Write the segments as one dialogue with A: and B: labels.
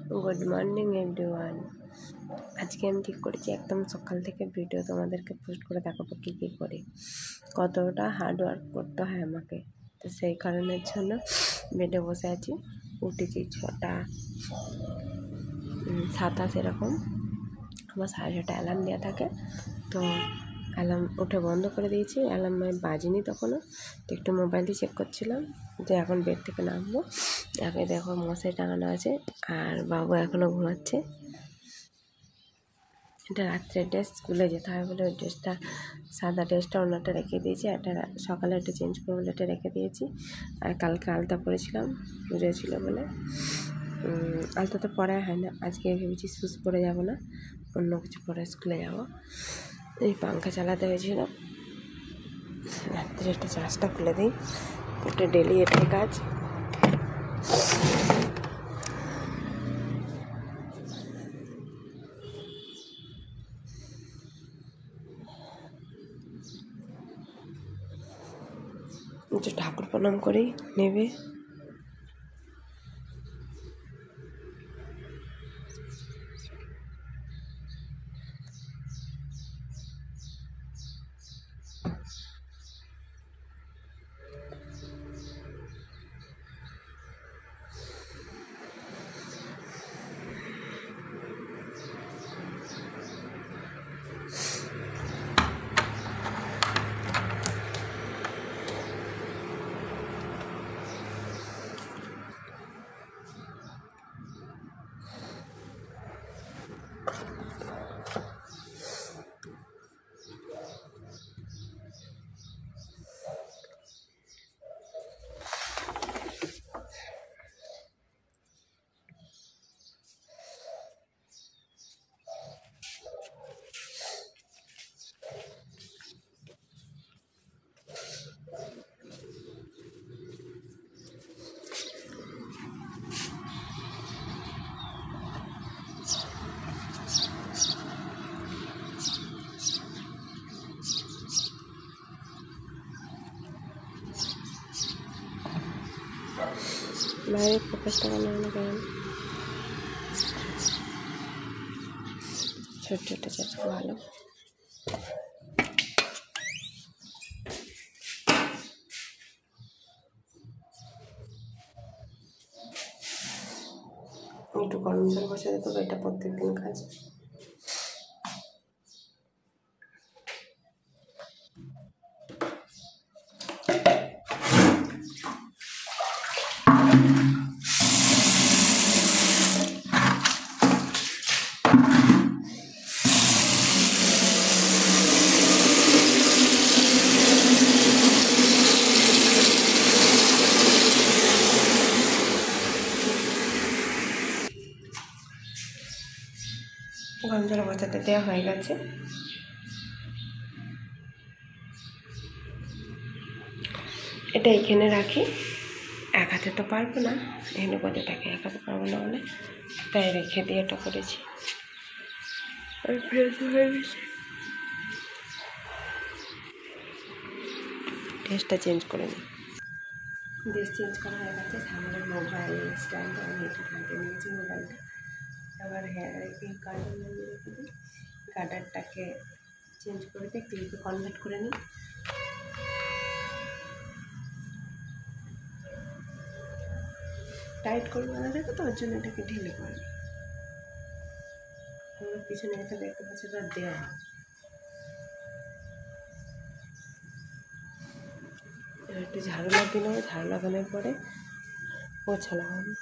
A: Good morning everyone. আজকে আমি ঠিক করেছি একদম সকাল থেকে ভিডিও তোমাদেরকে পোস্ট করে দেখাবো কী কী করি, কতটা হার্ড ওয়ার্ক করতে হয় আমাকে। তো সেই কারণের জন্য বেডে বসে আছি। উঠেছি 6:27 এরকম। আমার 6:30 অ্যালার্ম দেওয়া থাকে, তো অ্যালার্ম উঠে বন্ধ করে দিয়েছি। অ্যালার্ম বাজেনি তখনও, তো একটু মোবাইলটি চেক করছিলাম যে এখন বেড থেকে নামবো। আগে দেখো মশারি টাঙানো আছে, আর বাবু এখনও ঘুমাচ্ছে। এটা রাত্রের ড্রেস, স্কুলে যেতে হবে বলে ওই ড্রেসটা, সাদা ড্রেসটা অন্যটা রেখে দিয়েছি, একটা সকালে একটু চেঞ্জ করবো বলে এটা রেখে দিয়েছি। আর কালকে আলতা পরেছিলাম, পুজো ছিল বলে। আলতা তো পরাই হয় না, আজকে ভেবেছি শুজ পরে যাব না, অন্য কিছু পরে স্কুলে যাব। এই পাঙ্খা চালাতে হয়েছিল। রাত্রে একটা চার্জটা খুলে দিই, ওটা ডেলি এটাই কাজ। একটু ঠাকুর প্রণাম করি নেবে। বাইরে ফোকাসটা বানানো কেন, ছোট ছোট চাচা ভালো। একটু গরম জল বসাতে দেবো, এটা প্রত্যেকদিন কাজ। গরম জল বসাতে দেওয়া হয়ে গেছে। এটা এখানে রাখি, এক হাতে তো পারবো না, এখানে বসে থাকি, এক হাতে পারবো না বলে তাই রেখে দিয়ে এটা করেছি। ফ্রেশ হয়ে গেছে, ড্রেসটা চেঞ্জ করে নিই। ড্রেস চেঞ্জ করা হয়ে গেছে। সামনে মোবাইল স্ট্যান্ড আমি একটু ঢালতে নিয়েছি মোবাইলটা। আবার হেয়ার গার্ডার লাগিয়ে রেখে দিই, গার্ডারটাকে চেঞ্জ করে দিয়ে ক্লিপে কনভার্ট করে নিই। টাইট করে বাঁধা থাকে তো, ওর জন্য এটাকে ঢিলে করে নিই। আমার পিছনে এটা দেখতে পাচ্ছি, ওটা দেওয়া একটু ঝাড়ু লাগিয়ে নেবো। ঝাড়ু লাগানোর পরে পোছা লাগাবো।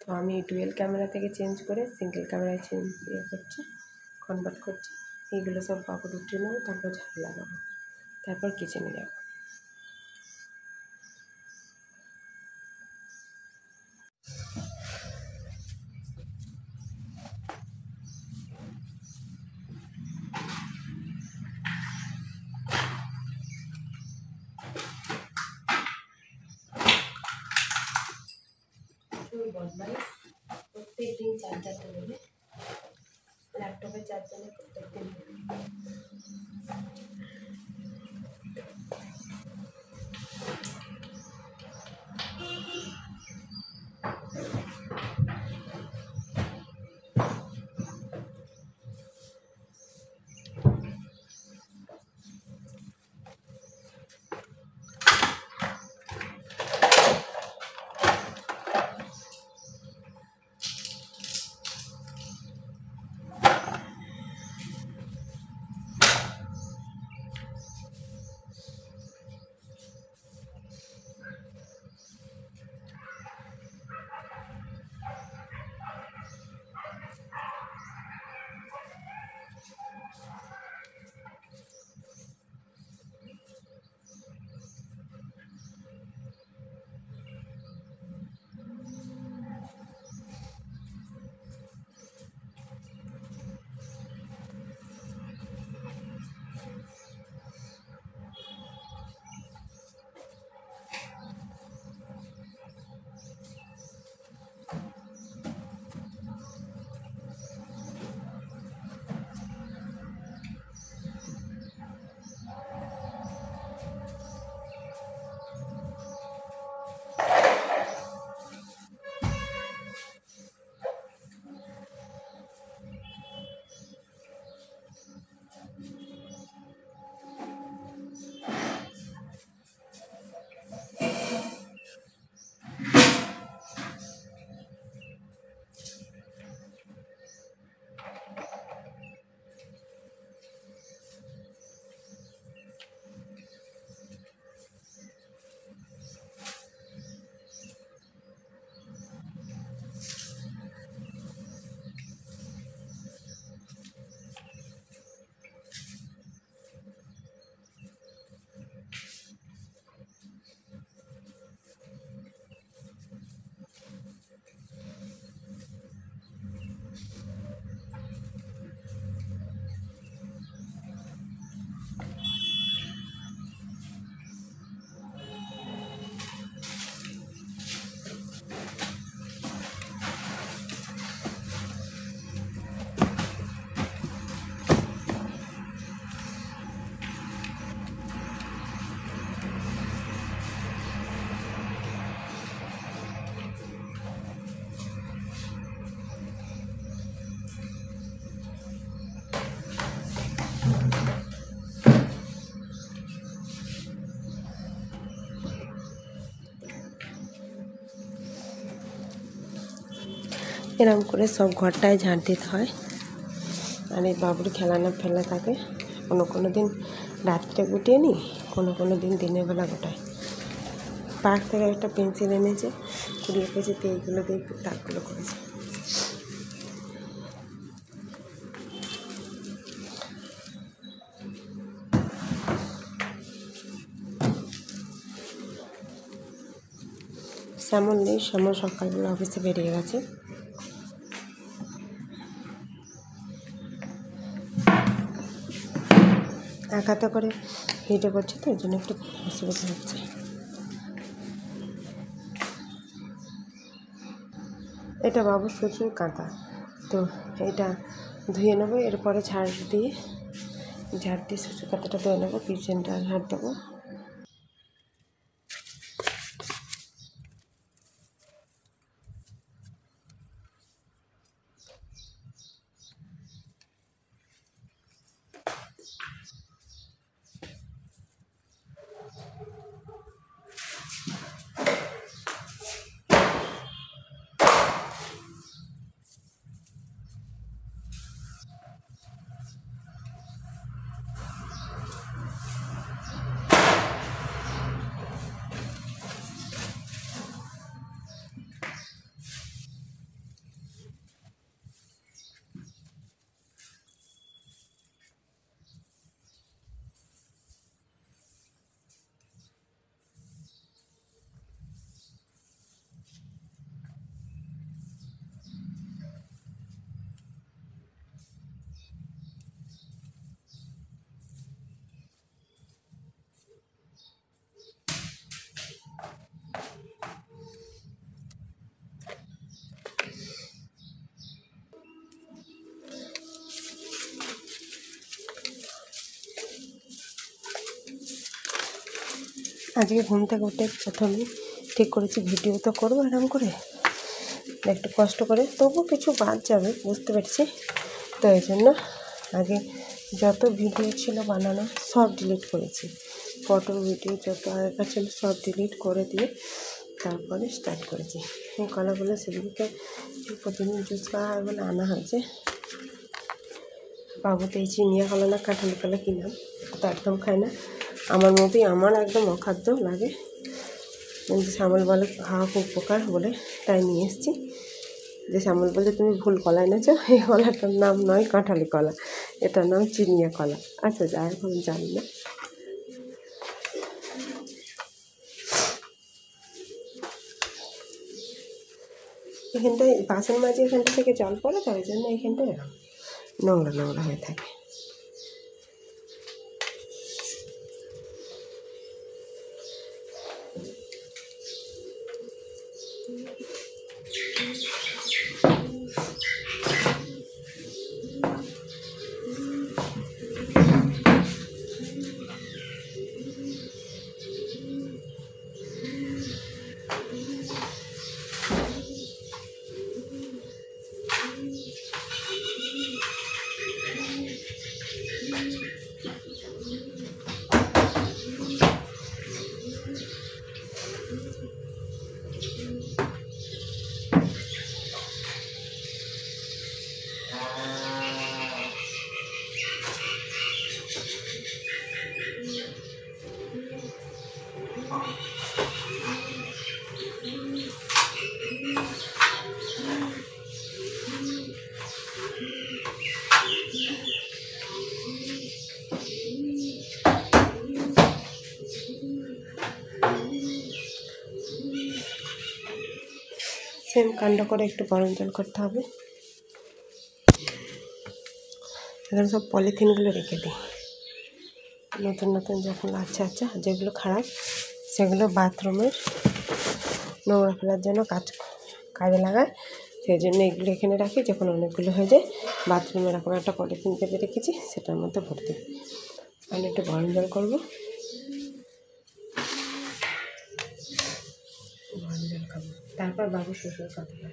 A: তো আমি ডুয়েল ক্যামেরা থেকে চেঞ্জ করে সিঙ্গেল ক্যামেরায় করছি, কনভার্ট করছি। এইগুলো সব কাপড় উঠিয়ে নেবো, তারপর ঝাড়ু লাগাবো, তারপর কিচেনে যাবো। বদমাইশ, প্রত্যেক দিন চার্জারটা নেবে, ল্যাপটপের চার্জার প্রত্যেক দিন এরকম করে সব ঘরটায় ঝাঁট দিতে হয়। আর এই বাবুর খেলানো ফেলা থাকে, কোনো দিন রাত্রে গুটিয়ে নিই, কোনো দিন দিনের বেলা গোটায়। পার্ক থেকে একটা পেন্সিল এনেছে, কুড়িয়ে পেয়েছে, এইগুলো দিয়ে দাগগুলো করেছে। শ্যামল নেই, শ্যামল সকালবেলা অফিসে বেরিয়ে গেছে। এক হাতে করে ভিডিও করছে তো, ওই জন্য একটু অসুবিধা হচ্ছে। এটা বাবুর প্রচুর কাঁথা, তো এটা ধুয়ে নেবো, এরপরে ঝাড় দিয়ে শ্বশুর কাঁথাটা ধুয়ে নেবো, কিচেনটা ঝাড় দেবো। আজকে ঘুম থেকে উঠে প্রথমে ঠিক করেছি ভিডিও তো করবো এরকম করে, একটু কষ্ট করে, তবু কিছু বাদ যাবে বুঝতে পেরেছি। তো এই জন্য আগে যত ভিডিও ছিল বানানো সব ডিলিট করেছি, ফটো ভিডিও যত আগেকার ছিল সব ডিলিট করে দিয়ে তারপরে স্টার্ট করেছি। এই কলাগুলো সেগুলোকে প্রতিদিন জুস করা হয় বলে আনা হয়েছে। বাবুতে এই চিনিয়া কলা না কাঁঠালি কলা কিনলাম, তো একদম খায় না, আমার মতোই, আমার একদম অখাদ্য লাগে, কিন্তু শ্যামল বলে খাওয়া খুব উপকার বলে তাই নিয়ে এসেছি। যে শ্যামল বলে তুমি ভুল কলা এনেছো, এই কলাটার নাম নয় কাঁঠালি কলা, এটার নাম চিনিয়া কলা। আচ্ছা যাই হোক, আমি জানি না। এখানটায় বাসন মাঝে এখানটা থেকে জল পড়ে, তো ওই জন্য এইখানটা এরকম নোংরা হয়ে থাকে। সেম কাণ্ড করে একটু গরম জল করতে হবে। এখানে সব পলিথিনগুলো রেখে দিই, নতুন যখন আচ্ছা যেগুলো খারাপ সেগুলো বাথরুমের নোংরা ফেলার জন্য কাজে লাগায়, সেই জন্য এগুলো এখানে রাখি। যখন অনেকগুলো হয়ে যায় বাথরুমে এরকম একটা পলিথিন পেতে রেখেছি, সেটার মধ্যে ভর্তি। আমি একটু গরম জল করবো, গরম জল খাবো, তারপর বাবু শ্বশুর কথা বলতে।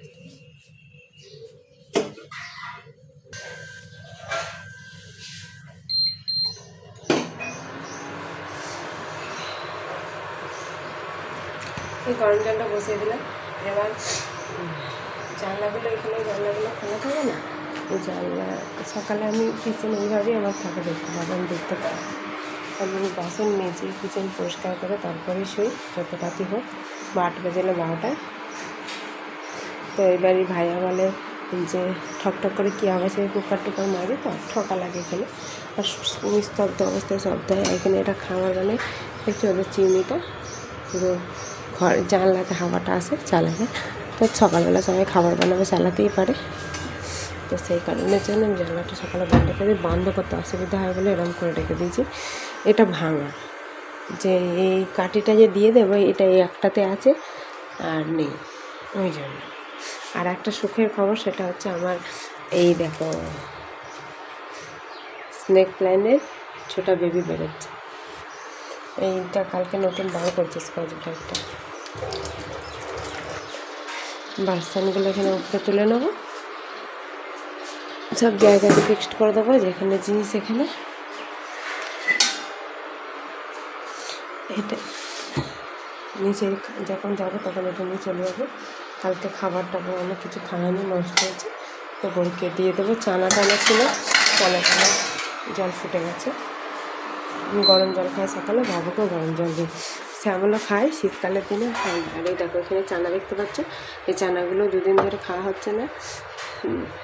A: এই গরম জলটা বসিয়ে দিলাম, এবার জানলাগুলো এখানে জানলাগুলো খোলা থাকে না, ওই জানলা সকালে আমি কিচেন এইভাবেই আমার থাকে দেখতে পাবো, আমি দেখতে পাই। আমি বাসন মেজে কিচেন পরিষ্কার করে তারপরে শুই, যত রাতি হোক, বা 8 বাজে 12টায়। তো এবারই ভাইয়া বলে যে ঠকঠক করে কী আওয়াজে কুকার টুকার মারি, তো ঠকা লাগে এখানে, আর নিস্তব্ধ অবস্থায় শব্দ হয়। এখানে এটা খাবার মানে দেখছি ওদের চিমনিটা পুরো ঘর জানলাতে হাওয়াটা আসে চালাতে, তো সকালবেলা সবাই খাবার বানাবে, চালাতেই পারে। তো সেই কারণের জন্য আমি জানলাটা সকালে বন্ধ করে, বন্ধ করতে অসুবিধা হয় বলে এরকম করে রেখে দিয়েছি। এটা ভাঙা, যে এই কাঠিটা যে দিয়ে দেবো এটা এই একটাতে আছে আর নেই, ওই জন্য। আর একটা সুখের খবর, সেটা হচ্ছে আমার এই দেখো স্নেক প্ল্যান্টের ছোটা বেবি বেরোচ্ছে। এইটা কালকে নতুন বার করছে স্কচ ব্রাইটটা। বাসনগুলো এখানে উপরে তুলে নেবো, সব জায়গাতে ফিক্সড করে দেবো, যেখানে জিনিস এখানে। এটা নিচে যখন যাবো তখন এটা নিয়ে চলে যাবো। কালকে খাবারটা অনেক কিছু খাওয়ানো নষ্ট হয়েছে, তো বইকে দিয়ে দেবো। চানা টানা ছিল, চানা টানা জল ফুটে গেছে। গরম জল খাই সকালে, বাবুকেও গরম জল দিই। শ্যামলও খাই শীতকালের দিনে খাই। আর এই দেখো এখানে চানা দেখতে পাচ্ছ, এই চানাগুলো 2 দিন ধরে খাওয়া হচ্ছে না,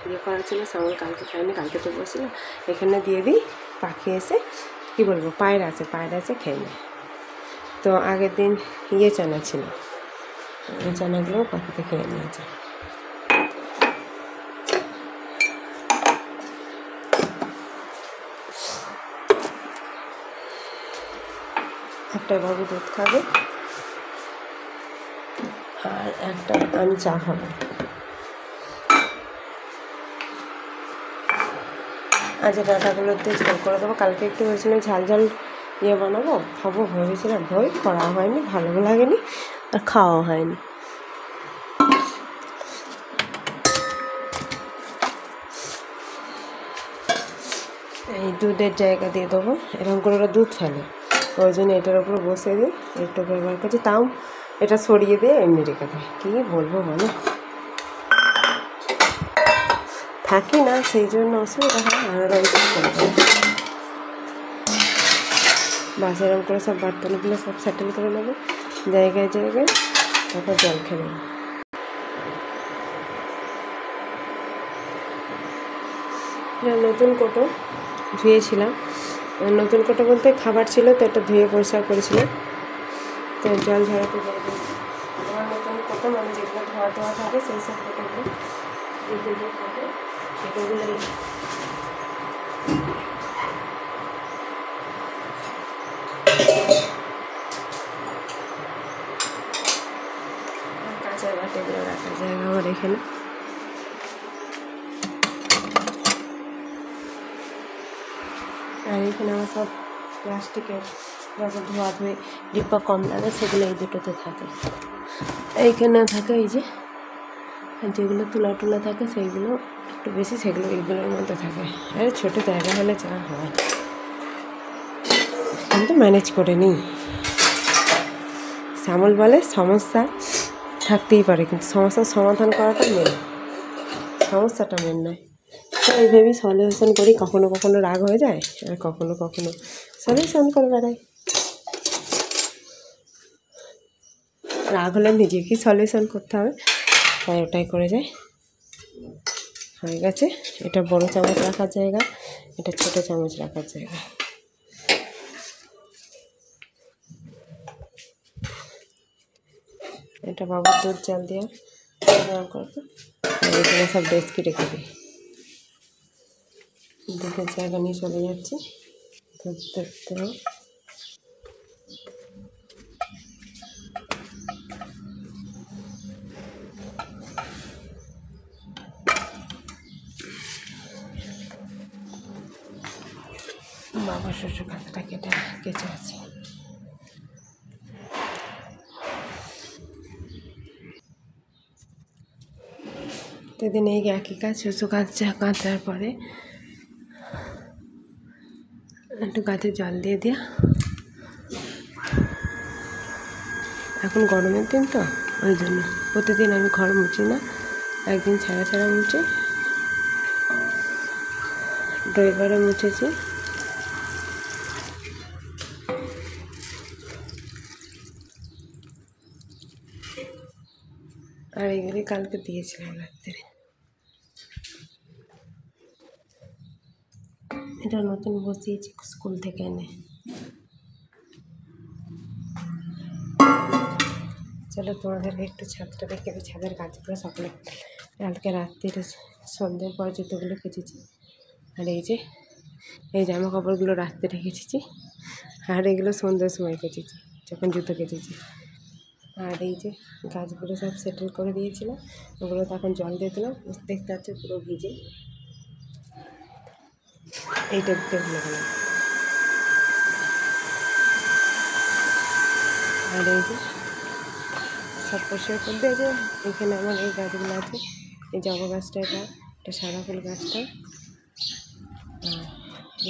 A: ইয়ে করা ছিল। শ্যামল কালকে খাইনি, কালকে তো বসছিল। এখানে দিয়ে দিই, পাখি এসে কী বলবো, পায়রা আছে খেয়ে নেয়। তো আগের দিন চানা ছিল, এই চানাগুলোও পাখিতে খেয়ে নিয়েছে। একটা বাবু দুধ খাবে আর একটা আমি চা খাবো। আজ ডাঁটাগুলো দিয়ে ঝাল করে দেবো। কালকে একটু হয়েছিল ঝাল বানাবো, খাবো ভেবেছিলাম, করা হয়নি, ভালো লাগেনি আর খাওয়া হয়নি। এই দুধের জায়গা দিয়ে দেবো, এরকম করে ওরা দুধ ফেলে, ওই জন্য এটার উপরে বসে দিই। একটু ব্যবহার করছি, তাও এটা সরিয়ে দিয়ে এমনি রেখে দেয়। কী বলবো বলো, থাকি না, সেই জন্য অসুবিধা হয়। আর করবো বাস, এরকম করে সব বার্তনগুলো সব সেটেল করে নেবো জায়গায়, তারপর জল খেয়ে নেবো। নতুন কোটো ধুয়েছিলাম, নতুন কোটো বলতে খাবার ছিল, তো এটা ধুয়ে পরিষ্কার করেছিলাম, তো জল ঝরাতে যাই। আমার নতুন কোটো মানে যেগুলো ধোয়া থাকে সেই সব কোটোগুলো থাকে, সেগুলো কাঁচা বাটিগুলো রাখার জায়গা আমার এখানে। আর এখানে আমার সব প্লাস্টিকের যত ধোয়াধুয়ি ডিব্বা কম লাগে সেগুলো এই দুটোতে থাকে। এইখানেও থাকে, এই যে যেগুলো তুলা থাকে সেইগুলো একটু বেশি, সেগুলো এইগুলোর মধ্যে থাকে। আর ছোটো জায়গা হলে যা হয়, কিন্তু ম্যানেজ করে নিই। শ্যামল বলে সমস্যা থাকতেই পারে, কিন্তু সমস্যার সমাধান করাটা মেন, সমস্যাটা মেন নয়। তো এইভাবেই সলিউশন করি। কখনো কখনো রাগ হয়ে যায়, আর কখনো কখনো সলিউশন করে বেড়াই। রাগ হলে নিজেকেই সলিউশন করতে হবে, তাই ওটাই করে যায়। হয়ে গেছে, এটা বড় চামচ রাখার জায়গা, এটা ছোট চামচ রাখার জায়গা। এটা বাবুর দুধ চাল দেওয়া করবো। আর এখানে সব ডেস্কি রেখে দিই, দুধের জায়গা নিয়ে চলে যাচ্ছি। দুধ দেখতে হবে, বাবার শ্বশুর খাতাটা কেচে আছে। সেদিন এই একই কাজ, শ্বশুর কাচার পরে একটু গাছে জল দিয়ে দেওয়া। এখন গরমের দিন তো, ওই জন্য প্রতিদিন আমি ঘর মুছি না, একদিন ছাড়া ছাড়া মুছে, রবিবারে মুছেছি। আর এগুলি কালকে দিয়েছিলাম রাত্রে। এটা নতুন বসিয়েছি স্কুল থেকে এনে। চলো তোমাদেরকে একটু ছাদটা দেখে দিই। ছাদের কাজগুলো সকালে কালকে রাত্রিরে সন্ধ্যের পর জুতোগুলো কেচেছি। আর এই জামা কাপড়গুলো রাত্রে কেচেছি। আর এগুলো সন্ধ্যের সময় কেচেছি যখন জুতো কেচেছি। আর এই যে গাছগুলো সব সেটেল করে দিয়েছিলাম, ওগুলো তো এখন জল দিয়ে দিলাম। দেখতে পাচ্ছি পুরো ভিজে। এইটা দিতে ভুলে গেলাম। আর এই যে সব পরিষ্কার করে দিয়েছে। এখানে আমার এই গাছগুলো আছে। এই জবা গাছটা, এটা সাদা ফুল গাছটা।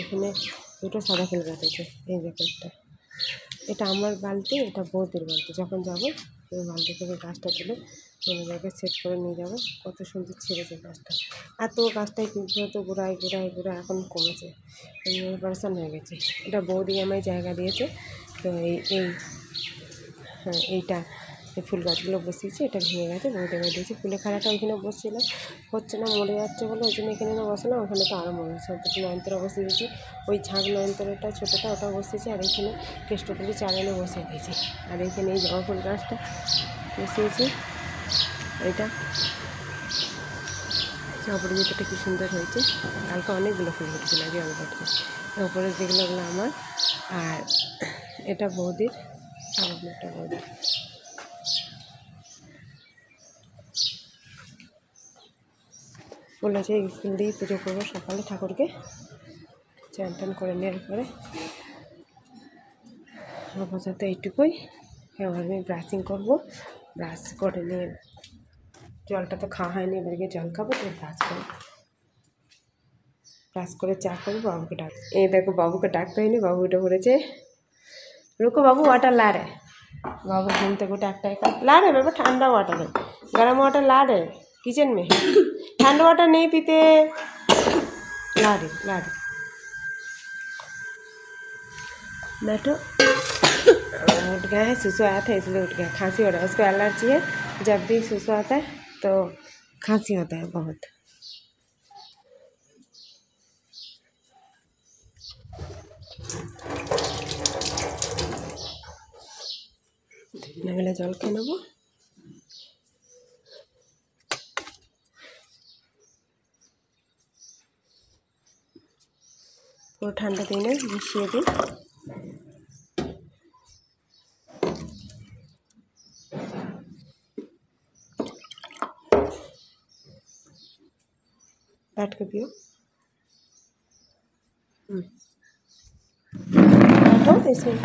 A: এখানে দুটো সাদা ফুল গাছ আছে। এই ব্যাপারটা, এটা আমার বালতি, এটা বৌদির বালতি। যখন যাবো ওই বালতি থেকে গাছটা তুলে কোনো জায়গায় সেট করে নিয়ে যাবো। কত সুন্দর ছেড়েছে গাছটা। আর তো গাছটাই কিন্তু তো গোড়ায় এখন কমেছে, পার্সেন্ট হয়ে গেছে। এটা বৌদি আমায় জায়গা দিয়েছে। তো হ্যাঁ, এইটা এই ফুল গাছগুলো বসিয়েছি। এটা ভেঙে গেছে, বৌদি আমায় দিয়েছি। ফুলের খাড়াটা ওইখানে বসছিলাম, হচ্ছে না, মরে যাচ্ছে বলে ওই জন্য এখানে না বসালাম। ওখানে তো আরও মরে যাচ্ছে। দুটো নয়নতারা বসিয়ে দিয়েছি। ওই ঝাঁক নয়নতারাটা ছোটোটা ওটা বসিয়েছি। আর এখানে কেষ্টপুলি চারানো বসিয়ে দিয়েছি। আর এখানে এই জবা ফুল গাছটা বসিয়েছি। এটা অপরাজিতাটা কী সুন্দর হয়েছে। কালকে অনেকগুলো ফুল হচ্ছিল, আগে অল্পটা। ওপরে যেগুলো ওগুলো আমার। আর এটা বৌদির, একটা বৌদির। বলেছে এই ফুল দিয়ে পুজো করবো সকালে ঠাকুরকে। চান টান করে নেওয়ার পরে আপাতত এইটুকুই। এবার আমি ব্রাশিং করবো। ব্রাশ করে নিয়ে, জলটা তো খাওয়া হয়নি, এবারে জল খাবো। তো ব্রাশ করে চা করবো, বাবুকে ডাক। এই দেখো বাবুকে ডাকতে হয়নি, বাবু উঠে পড়েছে। रुको बाबू वाटर ला रहे। बाबू घूम तक उठा ला रहे बाबा, ठंडा वाटर है, गर्म वाटर ला रहे किचन में। ठंडा वाटर नहीं पीते, ला रहे बैठो। उठ गया है, सुसु आया था इसलिए उठ गया। खांसी हो रहा है उसको, एलर्जी है। जब भी सुसु आता है तो खांसी होता है बहुत। নাহলে জল খেয়ে নেবো। পুরো ঠান্ডা দিনে মিশিয়ে দিই। बैठ के पियो। बैठो इसमें।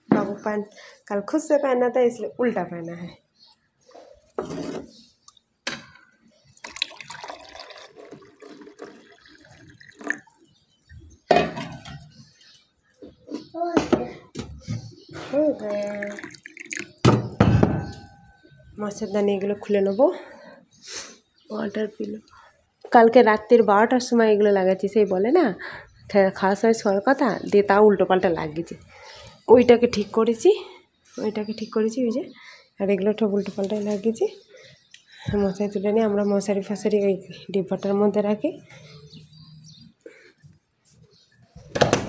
A: बाबू पैंट कल खुद से पहना था इसलिए उल्टा पहना है। हो गया। मच्छरदानी এগুলো খুলে নেবো। ওয়াটার পিলো কালকে রাত্রির 12টার সময় এগুলো লাগাচ্ছি। সেই বলে না খাওয়ার সময় শোয়ার কথা, দিয়ে তাও উল্টো পাল্টা লাগিয়েছি। ওইটাকে ঠিক করেছি ওই যে। আর এগুলো সব উল্টো পাল্টাই লাগিয়েছি। মশারি তুলে নিয়ে আমরা মশারি ফশারি ওই ডিব্বাটার মধ্যে রাখি।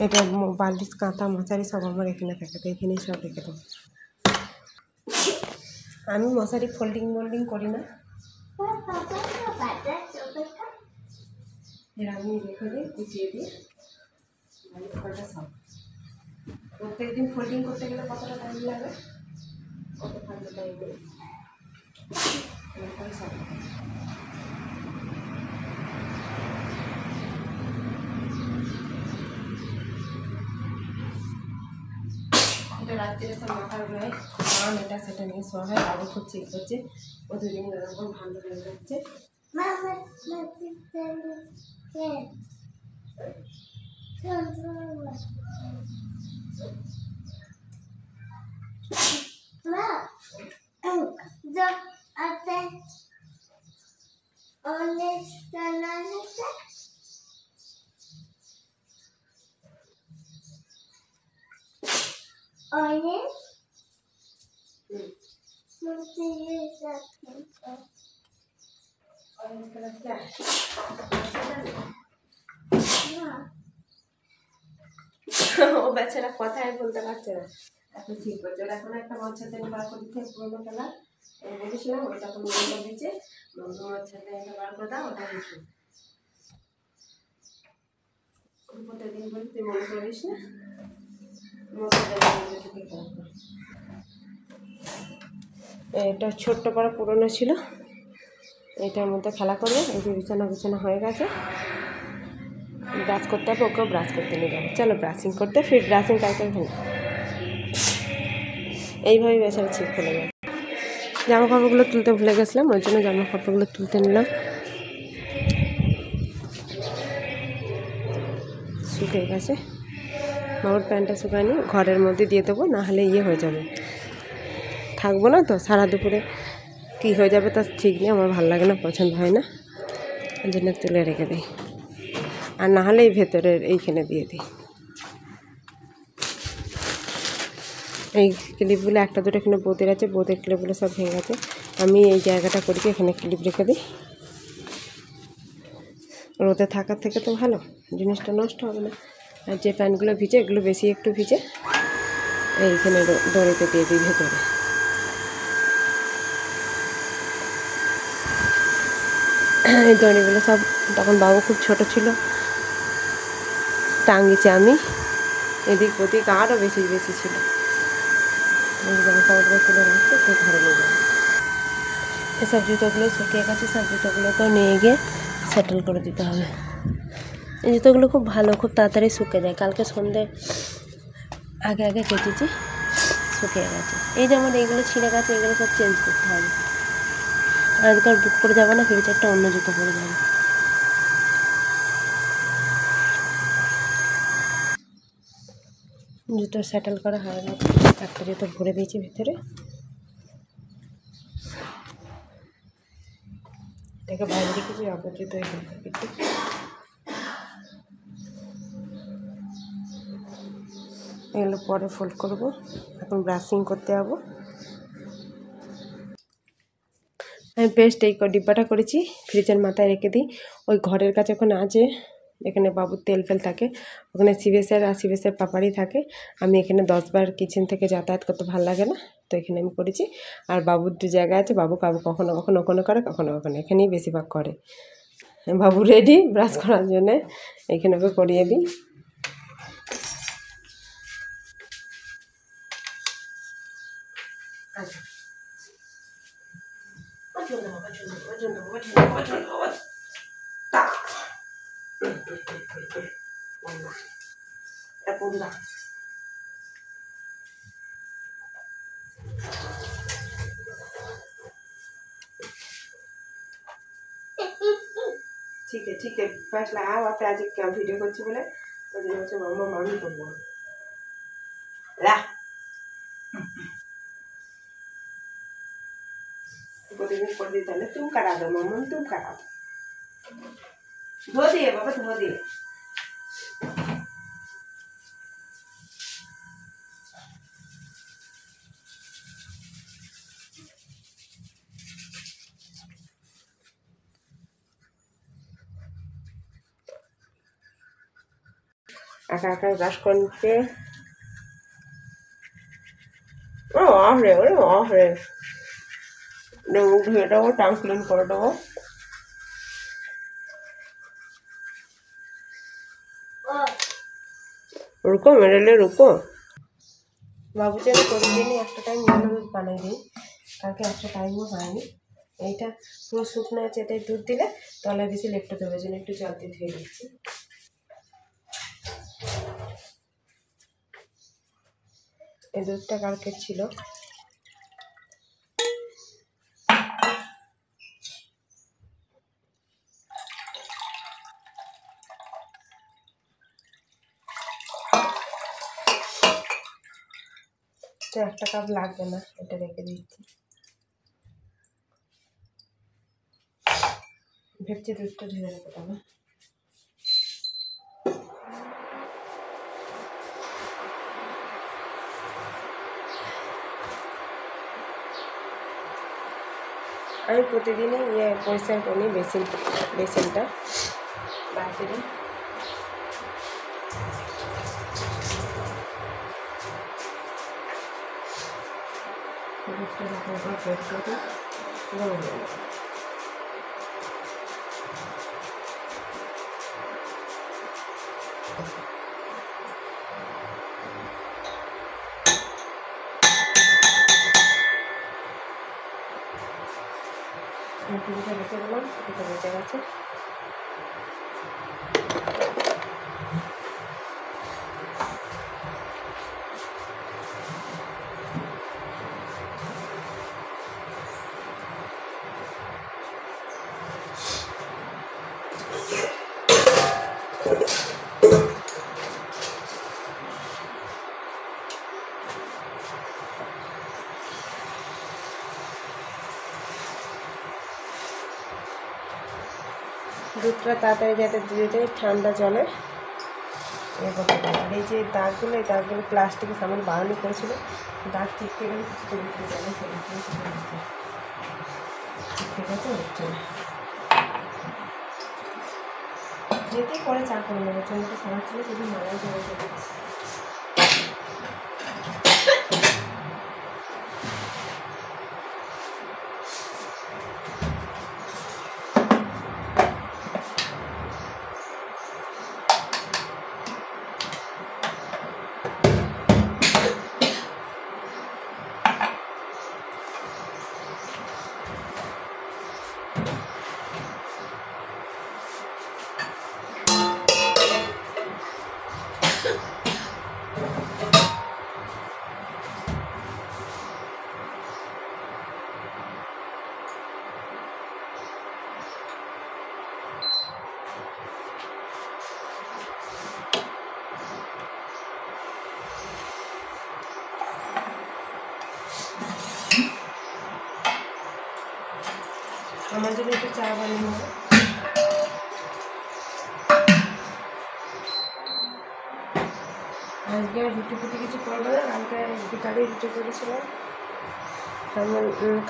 A: এটা বালিশ কাঁথা মশারি সব আমার এখানে থাকে, তো এখানেই সব রেখে দেবো। আমি মশারি ফোল্ডিং করি না, আমি রেখে দিই, গুছিয়ে দিই। সব প্রত্যেক দিন ফোল্ডিং করতে গেলে কতটা টাইম লাগে, কত ফালতু টাইম লাগে। এটা রাত্রিরে সব মাথার গায়ে মান এটা সেটা নিয়ে শোয়া হয়। আবার খুব চেক করছে, ও দুদিন এরকম ভালো হয়ে যাচ্ছে। ও বেচারা কথাই বলতে পারছে না, এত ঠিক করছে। ওরা এখন একটা মাছের তেল বার করে দিচ্ছে, পুরোনো খেলা বলেছিলাম, ওইটা এখন মনে করে দিচ্ছে মাছের তেলটা বার করে দাও, ওটা লিখে প্রত্যেকদিন বলি তুই মনে করিস না এটা ছোট্ট পাড়া পুরনো ছিল, এটার মধ্যে খেলা করবে। এই যে বিছানা বিছানা হয়ে গেছে, ব্রাশ করতে হবে, ওকেও ব্রাশ করতে নিয়ে যাবে। চলো ব্রাশিং করতে, ফির ব্রাশিং কালকে ভালো এইভাবেই বেচারা ঠিক খুলে যাবে। জামা কাপড়গুলো তুলতে ভুলে গেছিলাম, ওই জন্য জামা কাপড়গুলো তুলতে নিলাম। শুকিয়ে গেছে, বাবুর প্যান্টটা শুকায়নি, ঘরের মধ্যে দিয়ে দেবো, না হলে ইয়ে হয়ে যাবে, থাকবো না তো সারা দুপুরে, কী হয়ে যাবে তার ঠিক নেই, আমার ভালো লাগে না, পছন্দ হয় না, ওই জন্য তুলে রেখে দিই। আর না হলে এই ভেতরের এইখানে দিয়ে দিই। এই ক্লিপগুলো একটা দুটো এখানে বোদের আছে, বোদের ক্লিপগুলো সব ভেঙে গেছে, আমি এই জায়গাটা করেছি, এখানে ক্লিপ রেখে দিই। রোদে থাকার থেকে তো ভালো, জিনিসটা নষ্ট হবে না। আর যে প্যান্টগুলো ভিজে, এগুলো বেশি একটু ভিজে, এইখানে দড়িতে দিয়ে দিই ভেতরে। এই দড়িগুলো সব তখন বাবু খুব ছোট ছিল, টাঙিয়েছি আমি, এদিক ওদিক আরও বেশি বেশি ছিল। জামা কাপড়গুলো তুলে রাখছি, তো ঘরে নিয়ে যাবো। এসব জুতোগুলো শুকিয়ে গেছে, সব জুতোগুলোকেও নিয়ে গিয়ে সেটেল করে দিতে হবে। এই জুতোগুলো খুব ভালো, খুব তাড়াতাড়ি শুকিয়ে যায়। কালকে সন্ধে আগে আগে কেটেছি, শুকিয়ে গেছে। এই যেমন এইগুলো ছিঁড়ে গেছে, এগুলো সব চেঞ্জ করতে হবে। আজকাল বুক করে যাবো না, ভেবেছি একটা অন্য জুতো পরে যাবো। জুতো সেটেল করা হয়ে গেছে, একটা জুতো ভরে দিয়েছি ভিতরে, এটাকে বাইরে রেখেছি, অপর জুতো এখানে রেখেছি। এগুলো পরে ফোল্ড করবো, এখন ব্রাশিং করতে যাবো। আমি পেস্ট এই ডিব্বাটা করেছি, ফ্রিজের মাথায় রেখে দিই। ওই ঘরের কাছে ওখানে আছে, এখানে বাবুর তেল ফেল থাকে, ওখানে সিভেসের আর সিভেসের পাপাড়ি থাকে। আমি এখানে 10 বার কিচেন থেকে যাতায়াত করতে ভালো লাগে না, তো এখানে আমি করেছি। আর বাবুর যে জায়গা আছে, বাবু কখনো কখনো ওখানে করে, কখনো কখনো এখানেই বেশিরভাগ করে। বাবু রেডি ব্রাশ করার জন্যে, এখানে ওকে করিয়ে দিই। ठीक है बस लगाओ, आप आज क्या वीडियो করছি বলে ওই জন্য হচ্ছে মাম্মা মামি করবো লা প্রতিদিন করে দিতে হলে तुम करा दो मम्मा, तुम करा दो, धो दिए बाबा, धो दिए। আঁকা আঁকা ব্রাশ করতে অফ রে, ওরে অফ রে, মুখ ধুয়ে দেবো, টাং ক্লিন করে দেবো। रुको मेरे लिए रुको। বাবু যেন প্রতিদিনই একটা টাইম দুধ বানাই দিই, কালকে একটা টাইমও হয়নি। এইটা পুরো শুকনো আছে, এটাই দুধ দিলে তলায় বেশি লেপটে দেবে, জন্য একটু জল দিয়ে ধুয়ে দিচ্ছি। এই দুধটা কালকে ছিল, তো একটা কাপ লাগবে না, এটা রেখে দিচ্ছি। ভেবছি দুধটা ঢেলে রেখে দেবো। আমি প্রতিদিনই পরিষ্কার করি বেসিনটা বাড়িতে দিই। টিভিটা রেখে দিলাম, এটা বেঁচে গেছে। দুধটা তাড়াতাড়ি যাতে দিয়ে দেয় ঠান্ডা জলে এ করতে পারে। আর এই যে দাগগুলো, এই দাগগুলো প্লাস্টিকের সামনে বাড়ানো করেছিল, দাগ চিপকে গেলে কিছু উঠতে যাবে, ঠিক আছে উঠছে না। যেতেই করে চা করে নেবো, চুমুকে সারা ছিল যদি মারা করে চলে গেছে। আমার জন্য একটু চা বানিয়ে নেব। আজকে রুটি ফুটি কিছু করবো না, কালকে বিকালে রুটি করেছিলাম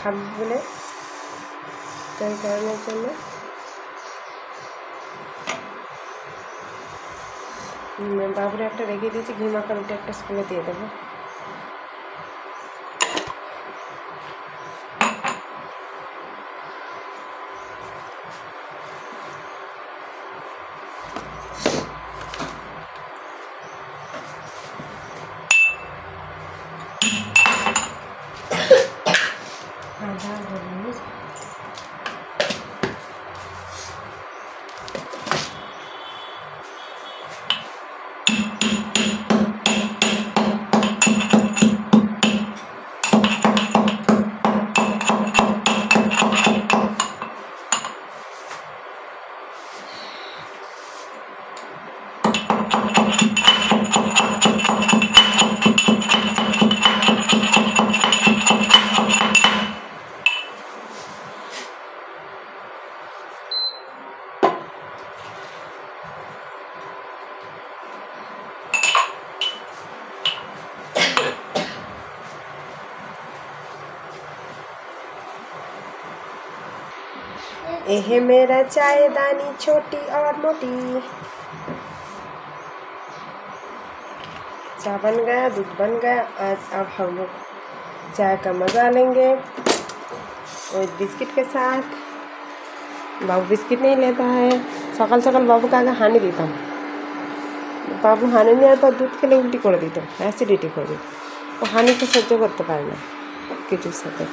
A: খাবো বলে, তাই কারণের জন্য বাবুরে একটা রেখে দিয়েছি, ঘি মাখা রুটি একটা স্কুলে দিয়ে দেবো। ये है मेरा चायदानी छोटी और मोटी। चाय बन गया, दूध बन गया। आज अब हम लोग चाय का मज़ा लेंगे और बिस्किट के साथ। बाबू बिस्किट नहीं लेता है। सकाल सकाल बाबू का आगे हानि देता हूँ, बाबू हानि नहीं आता, दूध के लिए उल्टी कर देता हूँ, एसिडिटी कर दी। वो हानि को सह्य करते पारे ना, কিছুর সাথে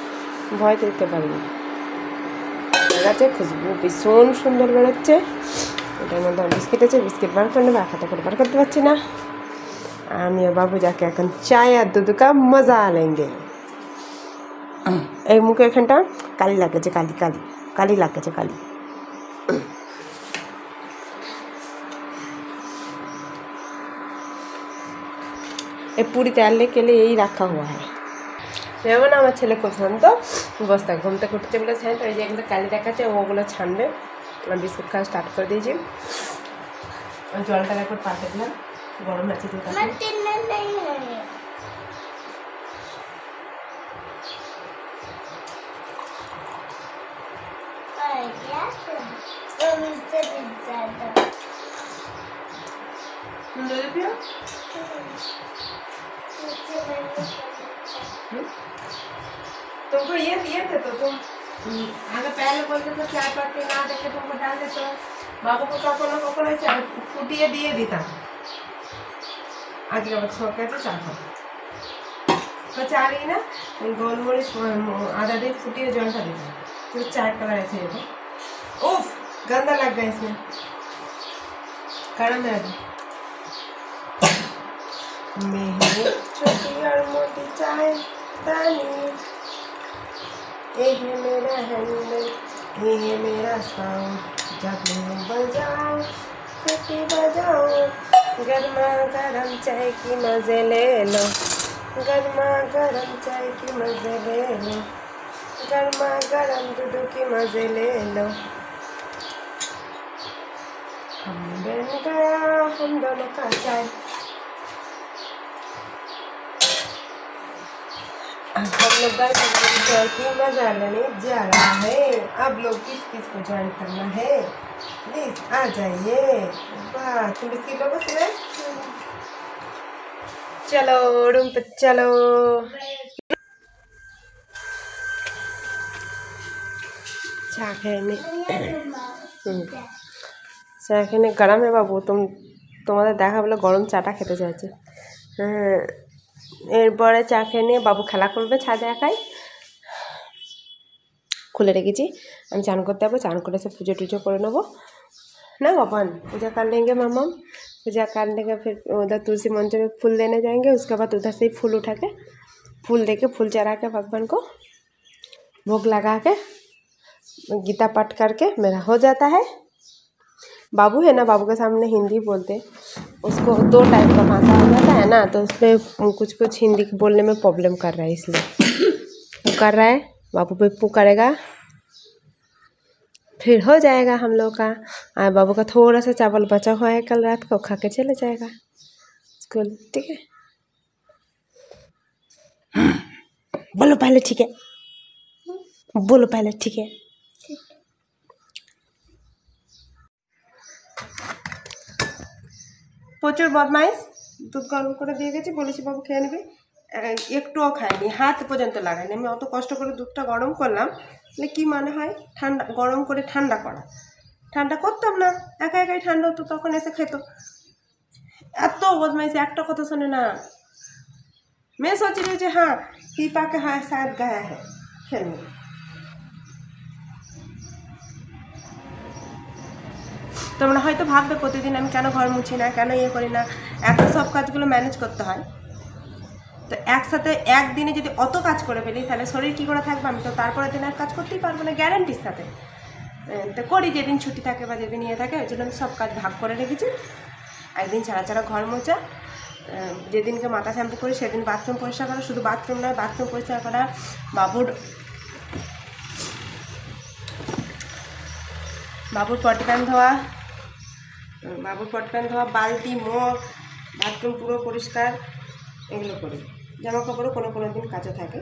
A: ভয় দিতে পারি না। গাছে খুশবু ভীষণ সুন্দর বেরোচ্ছে। এটার মধ্যে বিস্কিট আছে, বিস্কিট বার করে নেবে, খাতা করে বার করতে পারছি না। আমি আর বাবু যাকে এখন চায় আর দুধ কা মজা লেঙ্গে। এই মুখে এখানটা কালি লাগেছে, কালি কালি কালি লাগেছে, কালি। ये पूरी तैयार के लिए यही रखा हुआ है। যেমন আমার ছেলে খুব শান্ত বস্তা ঘুমতে ঘুরতে বলে ছাই, তো এই যে এগুলো কালি দেখাচ্ছে ওগুলো ছানবে, বিস্কুট খাওয়া স্টার্ট করে দিয়েছি। জলটা একবার পাতে দিলাম, গরম আছে তো तुमको ये दिए थे तो तुम अगर पहले बोलते तो चाय पत्ती ना देखे तुमको डाल दे तो बाबू को कखनो चाय फुटिए दिए देता। आज का सो के तो चाय तो चाय रही ना गोलमरिच आधा दिन फुटिए जल का देता तो चाय कलर ऐसे है। उफ गंदा लग गया इसमें, गरम है मेरी छोटी और मोटी चाय दानी, ये है मेरा हैंडल, ये है मेरा साउंड, जब मैं बजाओ सीटी बजाओ, गर्मा गर्म चाय की मज़े ले लो, गर्मा गर्म चाय की मज़े ले लो, गर्मा गर्म दूध की मज़े ले लो। हम बन गया हम दोनों का चाय। हम लोग चाय की मजा लेने जा रहा है। अब लोग किस किस को ज्वाइन करना है प्लीज आ जाइए। वाह तुम बिस्किट लोगों से चलो रूम पे चलो। চা খেয়ে নি, চা খেয়ে গরমে বাবু তোমাদের দেখা বলে গরম চাটা খেতে চাইছে। হ্যাঁ এরপরে চা খেয়ে নিয়ে বাবু খেলা করবে ছাদে একাই, খুলে রেখেছি। আমি চান করতে যাবো, चान করে से पूजा टूजा করে नेबो ना अपन पूजा कर लेंगे मामा, पूजा कर लेंगे फिर उधर तुलसी मंच में फूल देने जाएंगे। उसके बाद उधर से ही फूल उठा के फूल दे के फूल चढ़ा के भगवान को भोग लगा के गीता पाठ करके मेरा हो जाता है। बाबू है ना, बाबू के सामने हिंदी बोलते, उसको 2 टाइप का भाषा हो जाता है ना, तो उसमें कुछ कुछ हिंदी बोलने में प्रॉब्लम कर रहा है, इसलिए वो कर रहा है। बाबू पे करेगा फिर हो जाएगा हम लोग का। बाबू का थोड़ा सा चावल बचा हुआ है कल रात को, खा के चले जाएगा स्कूल। ठीक है बोलो पहले ठीक है, बोलो पहले ठीक है। প্রচুর বদমাইশ, দুধ গরম করে দিয়ে গেছি, বলেছি বাবু খেয়ে নেবে, একটুও খায়নি, হাত পর্যন্ত লাগায়নি। আমি অত কষ্ট করে দুধটা গরম করলাম, তাহলে কী মানে হয় ঠান্ডা গরম করে ঠান্ডা করা, ঠান্ডা করতাম না, একা একাই ঠান্ডা হতো, তখন এসে খেত। এত বদমাইশ, একটা কথা শোনে না। मैं सोच रही हूँ हाँ पीपा के हाँ शायद गया है खेलने। তোমরা হয়তো ভাববে প্রতিদিন আমি কেন ঘর মুছি না, কেন ইয়ে করি না, এখন সব কাজগুলো ম্যানেজ করতে হয়। তো একসাথে একদিনে যদি অত কাজ করে ফেলি তাহলে শরীর কী করে থাকবে, আমি তো তারপরে দিন আর কাজ করতেই পারবো না গ্যারান্টির সাথে। তো করি যেদিন ছুটি থাকে বা যেদিন ইয়ে থাকে, ওই জন্য আমি সব কাজ ভাগ করে রেখেছি। একদিন ছাড়া ছাড়া ঘর মোছা, যেদিনকে মাথা শ্যাম্পু করি সেদিন বাথরুম পরিষ্কার করা, শুধু বাথরুম নয় বাথরুম পরিষ্কার করা, বাবুর পটি প্যান ধোয়া, বালতি মগ, বাথরুম পুরো পরিষ্কার, এগুলো করি। জামা কাপড়ও কোনো দিন কাচা থাকে।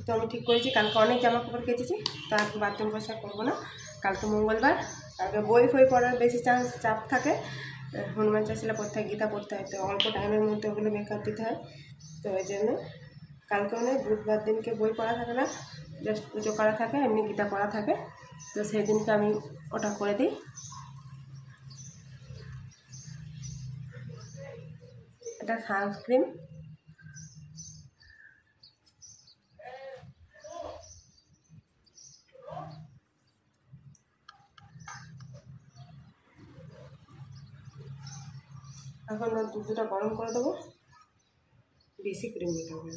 A: তো আমি ঠিক করেছি কালকে অনেক জামা কাপড় কেচেছি, তো আজকে বাথরুম পরিষ্কার করবো না। কালকে মঙ্গলবার, কালকে বই পড়ার বেশি চাপ থাকে, হনুমান চালিসা পড়তে হয়, গীতা পড়তে হয়, তো অল্প টাইমের মধ্যে ওগুলো মেকআপ দিতে হয়। তো ওই জন্য কালকেও নয়, বুধবার দিনকে বই পড়া থাকে না, জাস্ট পুজো করা থাকে, এমনি গীতা পড়া থাকে, তো সেই দিনকে আমি ওটা করে দিই। এটা সানস্ক্রিন, এখন দুধটা গরম করে দেবো, বেশি ক্রিম দিতে হবে।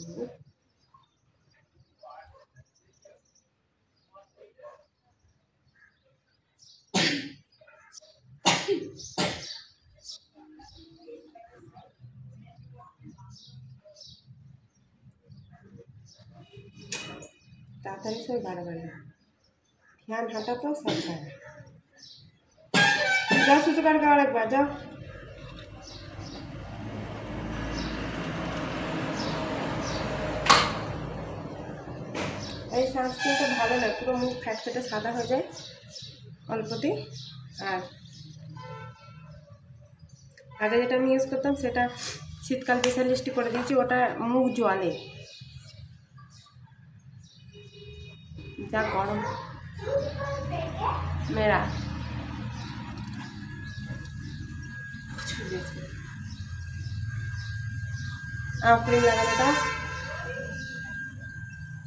A: তাড়াতাড়ি সবাই বাড়াবাড়ি ध्यान हटा तो सब है। जाओ सुसु करके और एक बार जाओ। এই সানস্ক্রিনটা ভালো না, পুরো মুখ ফ্যাট ফেটে সাদা হয়ে যায় অল্পতেই। আর আগে যেটা আমি ইউজ করতাম সেটা শীতকাল স্পেশালিস্টই করে দিয়েছি, ওটা মুখ জ্বলে, যা গরম মেরা। क्रीम लगाने का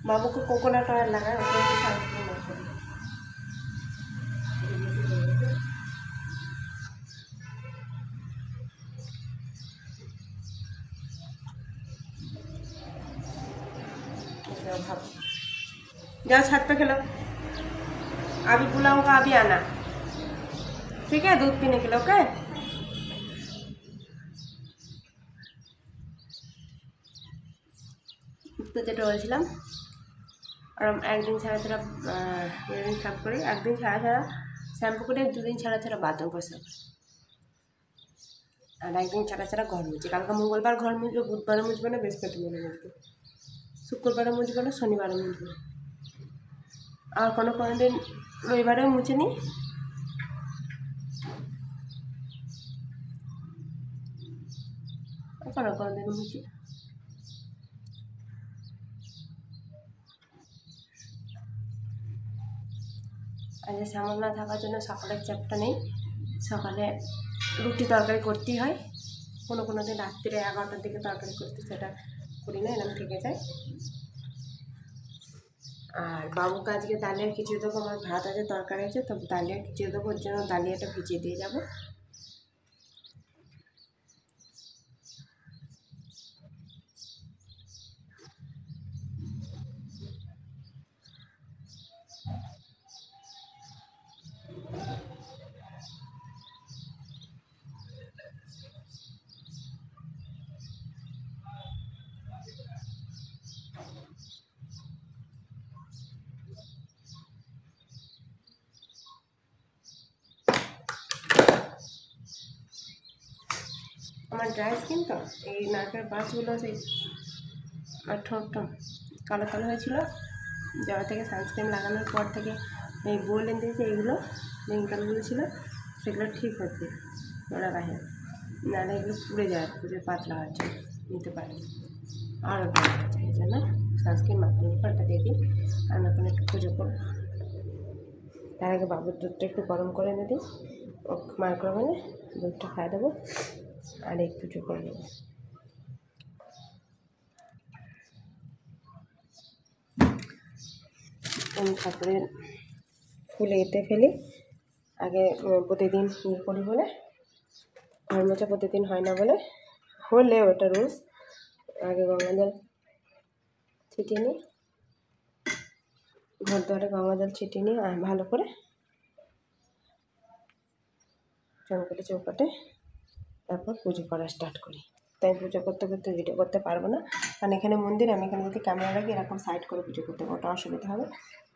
A: बाबू को कोकोनट ऑयल लगा, जाओ छत पे खेलो, अभी बुलाऊंगा, अभी आना, ठीक है? दूध पीने के लिए, ओके? তো যেটা বলছিলাম, আর একদিন ছাড়া ছাড়া মেরুন সাফ করি, একদিন ছাড়া ছাড়া শ্যাম্পু করে, দুদিন ছাড়া ছাড়া বাথরুম পরিষ্কার, আর একদিন ছাড়া ছাড়া ঘর মুছি। কালকে মঙ্গলবার ঘর মুছবো, বুধবারে মুছবো না, বৃহস্পতিবারে মুছবো, শুক্রবারে মুছবো না, শনিবারে মুছবো, আর কোনো দিন রবিবারেও মুছে নিই। কোনো দিন মুছি। আজ শ্যামল না থাকার জন্য সকালের চাপটা নেই, সকালে রুটি তরকারি করতেই হয়, কোনো দিন রাত্রিরে 11টার দিকে তরকারি করতে, সেটা করি না, এরকম থেকে যায়। আর বাবুকে আজকে ডালিয়া খিচুড়ি দেবো, আমার ভাত আছে, তরকারি আছে, তো ডালিয়া খিচুড়ি দেবো, ওর জন্য ডালিয়াটা ভিজিয়ে দিয়ে যাবো। আমার ড্রাই স্কিন তো, এই নাকের পাশগুলো সেই আর ঠোঁটটা কালো কালো হয়েছিল, যাওয়া থেকে সানস্ক্রিন লাগানোর পর থেকে এই গোল্ডেন দিয়েছে, এইগুলো রিঙ্কেলগুলো ছিল সেগুলো ঠিক হচ্ছে ওরা গায়ে, নাহলে এগুলো পুড়ে যায়, পুড়ে পাতলা হচ্ছে, নিতে পারে আরও ভালো হচ্ছে। এই জন্য সানস্ক্রিন মাখানোর পরটা দেখি আমি এখন একটু পুজো করবো। তার আগে বাবুর দুধটা একটু গরম করে এনে দিই, ও মাইক্রোওভেনে দুধটা খাইয়ে দেবো, আর এক পুজো করে নেব। আমি ঠাকুরের ফুল এতে ফেলি, আগে প্রতিদিন ইয়ে করি বলে, ঘর মোছা প্রতিদিন হয় না বলে, হলে ওটা রোজ আগে গঙ্গা জল ছিটিয়ে নিই, ঘর দুয়ারে গঙ্গা জল ছিটিয়ে নিই, আর ভালো করে চৌকাটে চৌকাটে তারপর পুজো করা স্টার্ট করি। তাই পুজো করতে করতে ভিডিও করতে পারবো না, কারণ এখানে মন্দির, আমি এখানে যদি ক্যামেরা রাখি এরকম সাইড করে পুজো করতে হবে, ওটা অসুবিধা হবে,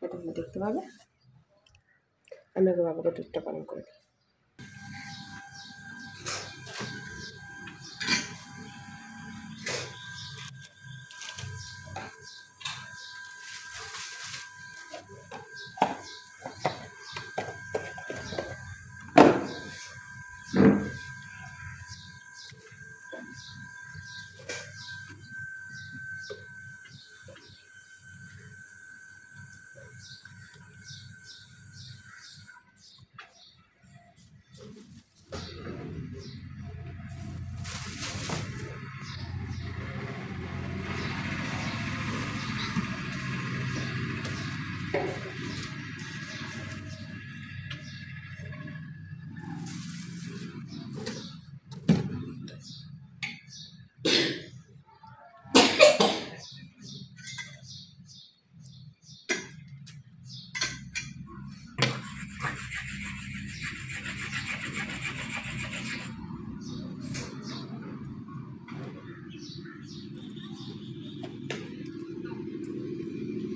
A: এটা দেখতে পাবে। আমি আগে বাবাকে দুধটা পালন করে দিই।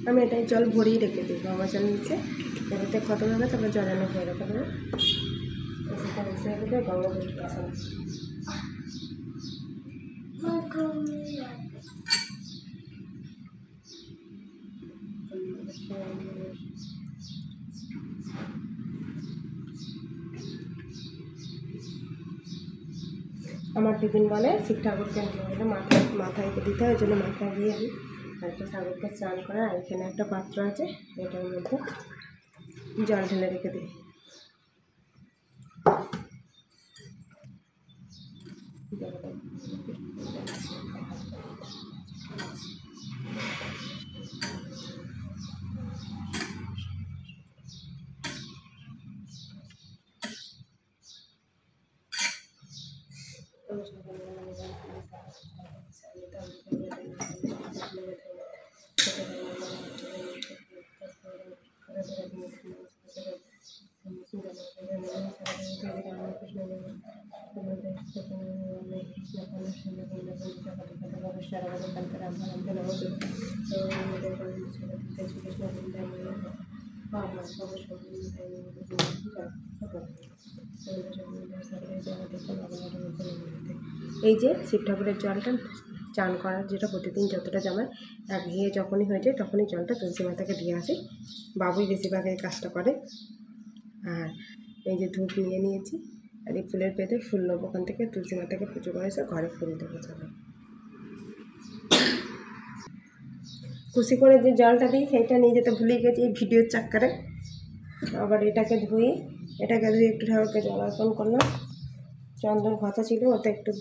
A: আমি এটাই জল ভরিয়ে রেখে দিই, গঙ্গা জল নিচে এদিকে খতম হবে, তারপরে জড়ানো খেয়ে রেখে দেবে। সেটা বসে রেখে দেবে গঙ্গা দুধ খাওয়া। আমার টিফিন বলে শিব ঠাকুরকে মাথায় দিতে হয়, ওই জন্য মাথায় দিয়ে দিই। আর একটা ঠাকুরকে স্নান করা। আর এখানে একটা পাত্র আছে, এটার মধ্যে জল ঢেলে রেখে দিই। এই যে শিব ঠাকুরের জলটা চান করার, যেটা প্রতিদিন যতটা জমায়, এক ঘিয়ে যখনই হয়ে যায় তখনই জলটা তুলসী মাতাকে দিয়ে আসি। বাবুই বেশিরভাগ এই কাজটা করে। আর এই যে ধূপ নিয়ে নিয়েছি, আর এই ফুলের পেতে ফুল নেবো ওখান থেকে, তুলসী মাতাকে পুজো করে এসে ঘরে ফুল দেবো। চলো, খুশি করে যে জলটা দিই সেইটা নিয়ে যেতে ভুলে গেছি এই ভিডিওর চাক্কারে। আবার এটাকে ধুয়ে একটু ঠাকুরকে জল অর্পণ করলাম। চন্দন ঘষা ছিল, ওতে একটু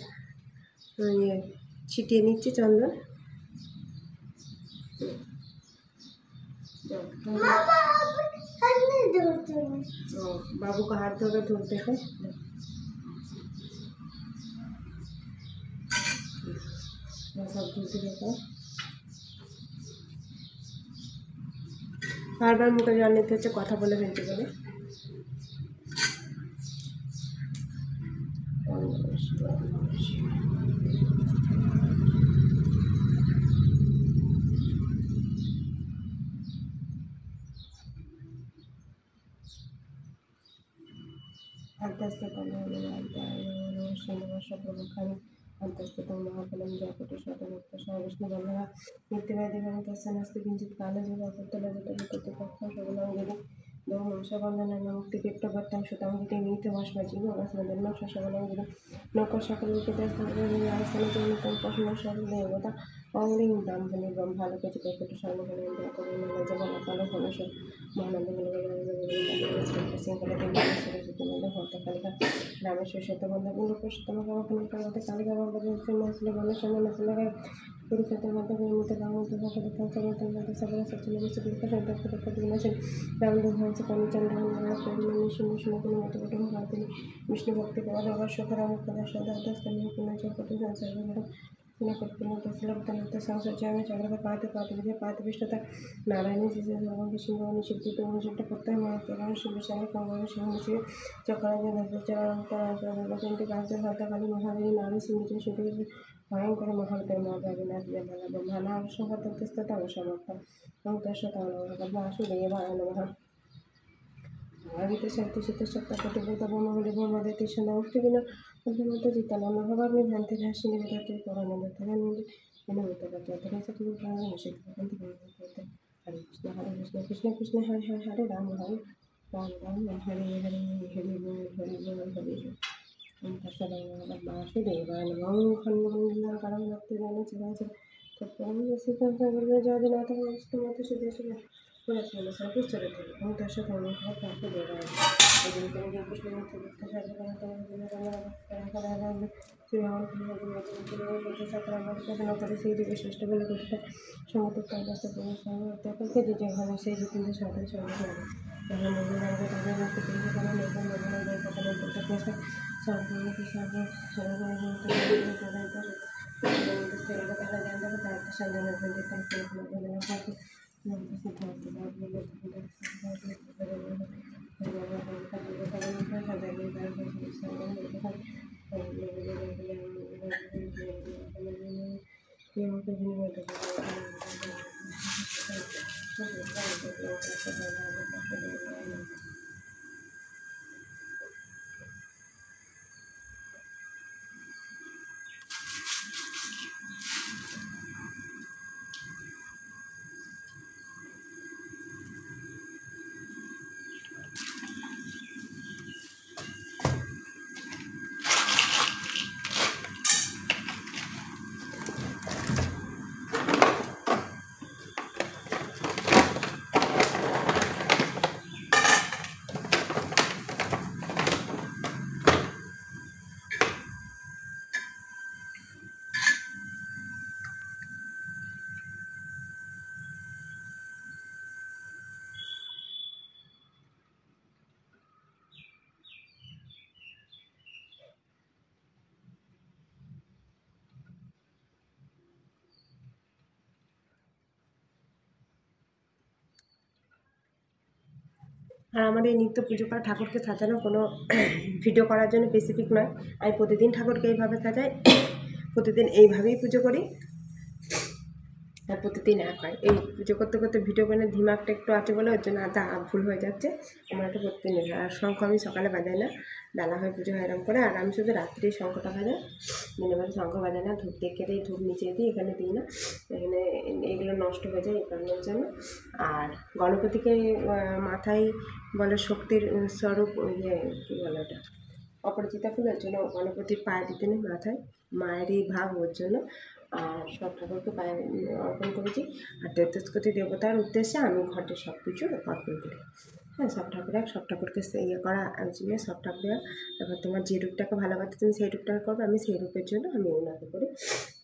A: ছিটিয়ে নিচ্ছি চন্দন। বাবুকে হাত ধরে ধরতে হয়, সব ধুতে দেখো। বারবার মুখে জল নিতে হচ্ছে, কথা বলে ফেলতে গেলে। अन्तस्ततं श्रीनिवासप्रमुखानि अन्तस्ततं महाफलं जयकोटि शतमुक्तशः विष्णुवल्लभः नित्यवैदिकं तस्य नास्ति किञ्चित् कालजीवपुत्तलजटविततिपक्षं शबलं यदि दोमंशबन्धनं मुक्तिकीर्तभक्तं श्रुतं यदि नीतिमस्मजीवोऽस्मजन्म शबलं यदि लोकशकलविकतस्थानजनितं पशुनशदेवता অংলিং ব্রাহ্মণী ব্রহ্মালোকে চিত্রকূট সর্বগুণেন্দ্র করুণাল জগন্নাকাল হনস মহানন্দ শৃঙ্খলা দেবী হরতাকালিকা রামেশ্বর শতবন্ধ পুণ্যপুরুষোত্তমকামে কালিকা বাবুল বর্ণসম্মান ফুলগায় পুরুষোত্তম মধ্যে মধ্যে রামমূর্তি ভগবত মধ্যে সকল সচিন বিনাশেন রামদুর্ধংস কর্মচন্দ্র শূন্য শূন্য কোনো মতপটম ভারতী বিষ্ণু ভক্তি পদ অবশ্যক রামকদা সদাস্তন্য পুণ্যচকটি সর্বধর্ম সংসর্যামে চক্রকে পাতে বিধে পাতে পৃষ্ঠতা নারায়ণী শিশু ভগবানকে সিংহবাণী সিদ্ধিত অনুষ্ঠিত করতে হয় মহাপ্রধান শিবসাগর কঙ্গল সিংহ শিবে চক্রাজনটি কার্য হরতাকালী মহাদেবী নারী সিংহ সুদী ভয়ঙ্কর মহাদেব মহাবিনাথ জমালা ব্রহ্মানা অবসম্পদস্ততা অবসমর্থ দশতা বাসুদেবায় নমঃ আদিত্য শক্তি শীতশক্তা কটিভূত ব্রহ্মবলী ব্রহ্মদেতি সন্ধ্যা মুক্তিবিন অধ্যমত চিত্তানন্দ ভবাগ্নি ভ্রান্তি ভাসিনী বিধাতে পরানন্দ ধরানন্দ বিনমতগত অধরেশতুল ভাগ নিষেধ ভগন্তি করতে হরে কৃষ্ণ কৃষ্ণ কৃষ্ণ হরে হরে হরে রাম রাম হরে হরে হরে বল হরে বল হরে বাসুদেবায় নমঃ খণ্ডমণ্ডলা কারণ ভক্তি জানে চরাচর তৎপরম সিদ্ধান্ত জয়দিনাথ মস্ত সিদ্ধেশ্বর পুরস্কার সর্বোচ্চরে থেকে এবং তার সাথে অনেক প্রাপ্য দেওয়া কৃষ্ণ করে সেই যুগে শ্রেষ্ঠ বলে গঠিত সমর্থক তার কাছে প্রকাশকে যে যেখানে সেই জিতেন্দ্র সাধন সর্বজন যখন নবীন তাদের মুক্তি পেয়ে করেন এবং নবীনের প্রকারের প্রত্যেক সর্বমুখী আর আমার এই নিত্য পুজো করা ঠাকুরকে সাজানো কোনো ভিডিও করার জন্য স্পেসিফিক নয়। আমি প্রতিদিন ঠাকুরকে এইভাবে সাজাই, প্রতিদিন এইভাবেই পুজো করি, আর প্রতিদিন এক হয়। এই পুজো করতে করতে ভিডিও করে দিমাগটা একটু আছে বলে ওর জন্য আধা ভুল হয়ে যাচ্ছে। আমার একটু প্রতিদিন হয়। আর শঙ্খ আমি সকালে বাজাই না, বেলা হয়ে পুজো হয় এরম করে। আর আমি শুধু রাত্রেই শঙ্খটা বাজাই, দিনের বেলা শঙ্খ বাজাই না। ধূপ দেখে দিই, ধূপ নিচে দিই, এখানে দিই না, এখানে এগুলো নষ্ট হয়ে যায় এই কারণের জন্য। আর গণপতিকে মাথায় বলে শক্তির স্বরূপ, ইয়ে কী বলে ওটা, অপরাজিতা ফুল, ওর জন্য গণপতির পায়ে দিতে নেই মাথায়, মায়েরই ভাব ওর জন্য। আর সব ঠাকুরকে পায়ে অর্পণ করেছি। আর তেত্রিশকোটি দেবতার উদ্দেশ্যে আমি ঘটে সব কিছু অর্পণ করি। হ্যাঁ, সব ঠাকুরকে ইয়ে করা জন্য সব ঠাকুরের। এবার তোমার যে রূপটাকে ভালোবাসে তুমি সেই রূপটাকে করবে, আমি সেই রূপের জন্য আমি ওনাকে করি।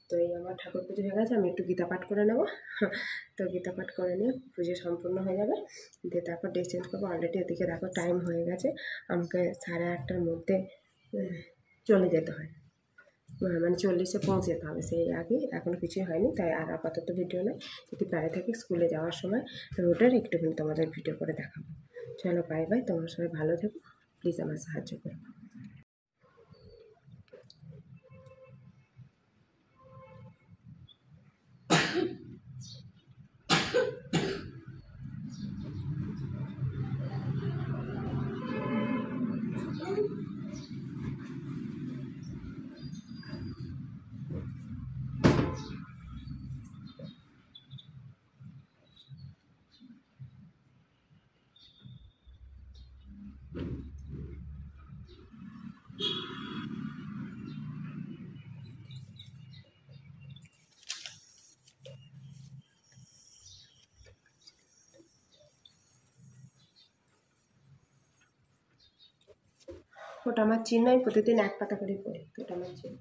A: তো এই আমার ঠাকুর পুজো হয়ে গেছে, আমি একটু গীতা পাঠ করে নেবো। তো গীতা পাঠ করে নিয়ে পুজো সম্পূর্ণ হয়ে যাবে, দিয়ে তারপর ড্রেস চেঞ্জ করবো। অলরেডি এদিকে দেখো টাইম হয়ে গেছে, আমাকে 8:30টার মধ্যে চলে যেতে হয়, মানে 40-এ পৌঁছে যেতে হবে। সেই আগে এখনও কিছুই হয়নি, তাই আর আপাতত ভিডিও নয়। যদি পারে থাকি স্কুলে যাওয়ার সময় রোডের একটুখানি তোমাদের ভিডিও করে দেখাবো। চলো বাই বাই, তোমরা সবাই ভালো থেকো, প্লিজ আমার সাহায্য করো। ওটা আমার চিহ্ন, আমি প্রতিদিন এক পাতা করে পড়ি, ওটা আমার চিহ্ন।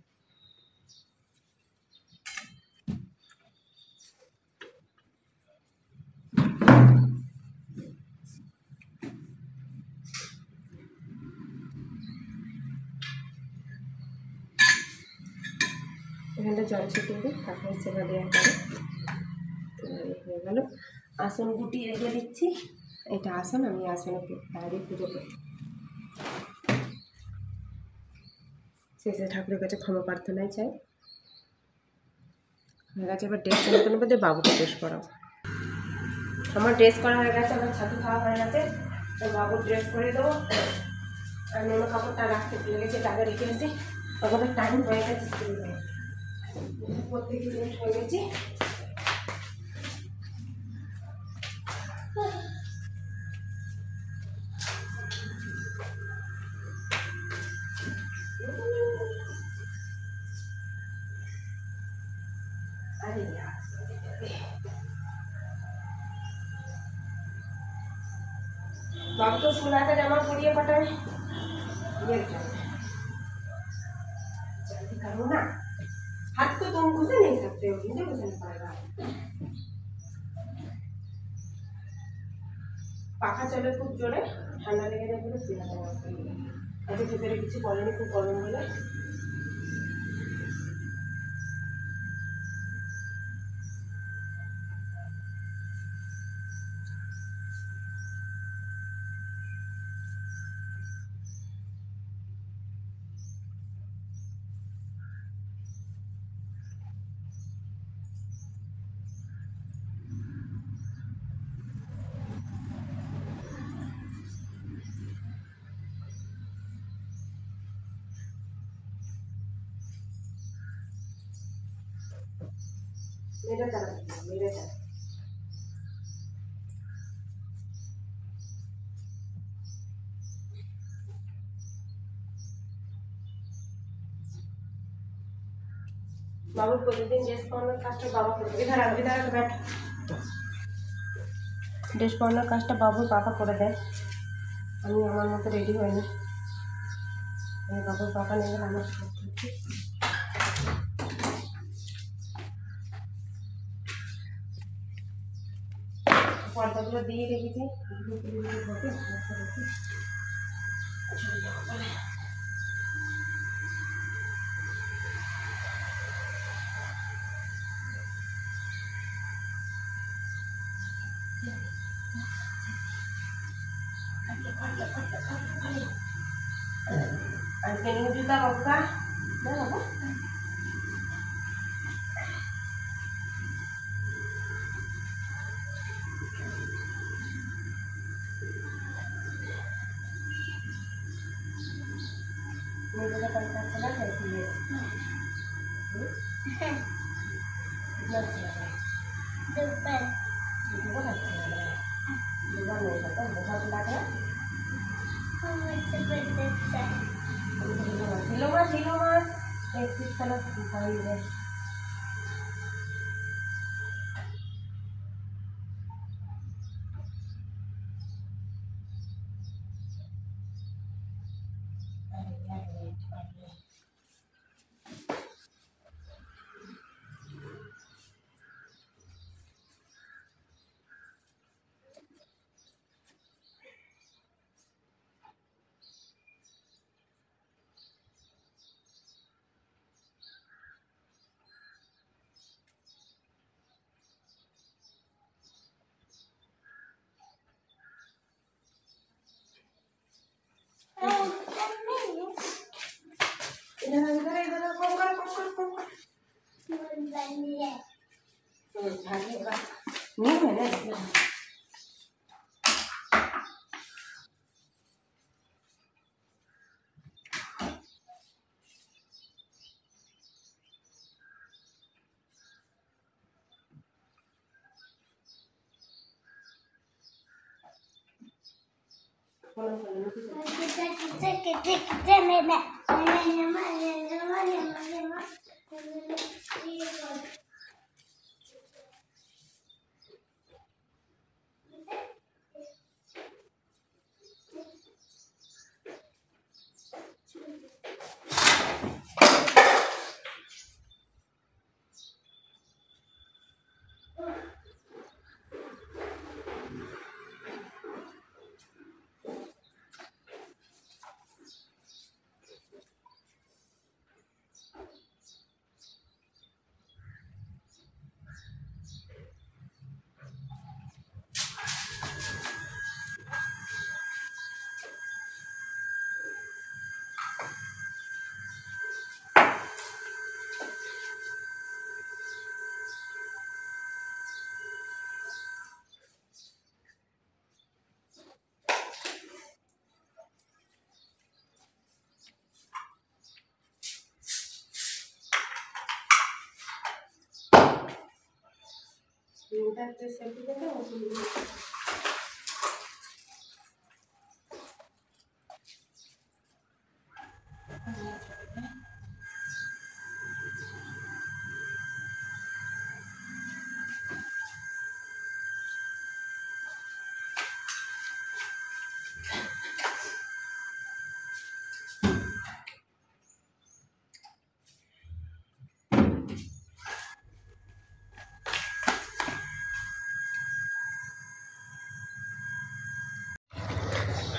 A: এখানটা জল ছিটিয়ে দিই, তারপরে সেবা দেওয়ার পরে হয়ে গেল। আসন গুটিয়ে রেখে দিচ্ছি, এটা আসন, আমি আসনে বাইরে পুজো করি। শেষে ঠাকুরের কাছে ক্ষমা প্রার্থনাই চাই। হয়ে গেছে, এবার ড্রেস চেঞ্জ করে নেবো, বাবুকে ড্রেস করাবো। আমার ড্রেস করা হয়ে গেছে, আমার ছাতু খাওয়া হয়ে গেছে, তো বাবুর ড্রেস করে দেবো। আর অন্য কাপড়টা রাখতে ভুলে গেছি, টাকা রেখে গেছি। তখন টাইম হয়ে গেছে স্কুল হয়ে, প্রত্যেকে লেট হয়ে গেছি। আরে बाबू तो सुना का जमा पड़िए पटाए ये जल्दी करो ना, हाथ तो तुम घुसे नहीं सकते हो, मुझे घुसना पड़ेगा। पाखा चले खूब जोरे, ठंडा लेगे जाए बोले सुना का जमा पड़िए। अभी ভিতরে কিছু বলেনি, খুব গরম বলে। मेरे तरफ मेरे तरफ बाबू প্রতিদিন ড্রেস পরানোর কাজটা বাবা করে দেয়। ইধার बैठ, ড্রেস পরানোর কাজটা বাবুর বাবা করে দেয়, আমি আমার মতো রেডি হইনি, আমি বাবুর বাবা নেই আমার করতে। পর্দাগুলো দিয়ে রেখেছি, जूता बाबू मुझे तो पता चला कैसी है कितना अच्छा लग रहा है बहुत अच्छा लग रहा है दुबा नहीं पता बहुत लग रहा है ढीलो मत एक चीज कलर दिखाई है नहीं है ना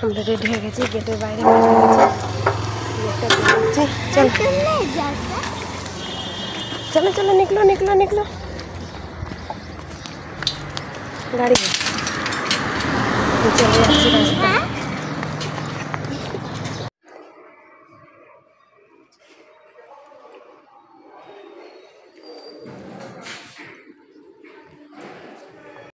A: আমরা রেডি হয়ে গেছি গেটের বাইরে चलो चलो चलो निकलो निकलो निकलो गाड़ी चले रास्ता